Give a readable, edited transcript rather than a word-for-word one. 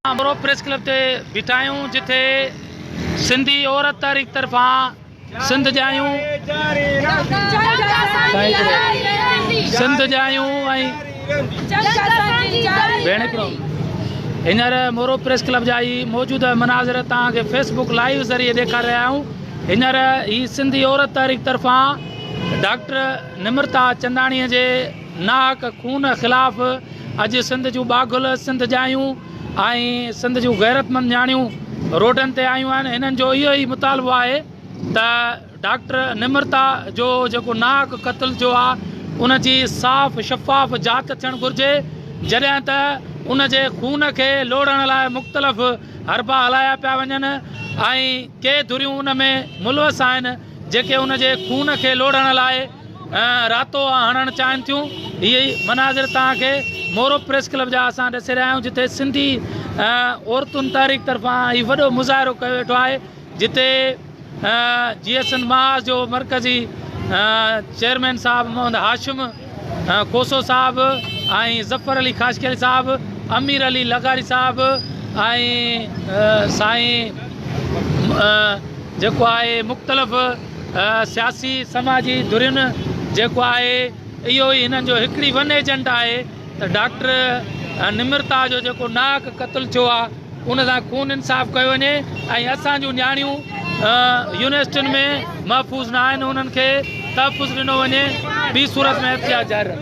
मोरो press club ते बीठा आहियूं जिथे सिंधी औरत तहरीक तरफ़ां सिंध जा आहियूं ऐं भेण हिकिड़ो हींअर मोरो प्रेस क्लब जा ई मौजूदा मनाज़र तव्हांखे फेसबुक लाइव ज़रिए ॾेखारे रहिया आहियूं। हींअर ही सिंधी औरत तहरीक तरफ़ां डॉक्टर निमृता चंदाणीअ जे नाहक खून ख़िलाफ़ अॼु सिंध जूं बागुल सिंध जा आहियूं ऐं सिंध जूं गैरतमंद न्याणियूं रोडनि ते आयूं आहिनि। हिननि जो इहो ई मुतालबो आहे त डॉक्टर निमृता जो जेको नाहक क़त्ल जो आहे उन जी साफ़ शफ़ाफ़ जांच थियणु घुरिजे। जॾहिं त उन जे खून खे लोड़ण लाइ मुख़्तलिफ़ हरबा हलाया पिया वञनि ऐं के धुरियूं उन में मुलवस आहिनि जेके उन जे खून खे लोड़ण लाइ रातो हणणु चाहिनि थियूं। इहे ई मनाज़िर तव्हांखे मोरो प्रेस क्लब जा असां ॾिसी रहिया आहियूं जिथे सिंधी औरतुनि तहरीक तरफ़ां हीउ वॾो मुज़ाहिरो कयो वेठो आहे जिथे GSN मास जो मरकज़ी चेयरमैन साहब मोहम्मद हाशिम कोसो साहब ऐं ज़फ़र अली ख़ाशकेली साहब अमीर अली लगारी साहब ऐं साईं जेको आहे मुख़्तलिफ़ सियासी समाजी धुरियुनि जेको आहे इहो ई हिननि जो हिकिड़ी वन एजेंट आहे त डॉक्टर निमृता जो जेको नाहक क़त्ल थियो आहे उन सां खून इंसाफ़ कयो वञे ऐं असांजूं न्याणियूं यूनिवर्सिटियुनि में महफ़ूज़ न आहिनि उन्हनि खे तहफ़ुज़ ॾिनो वञे। ॿी सूरत में एहतियात जारी रहे।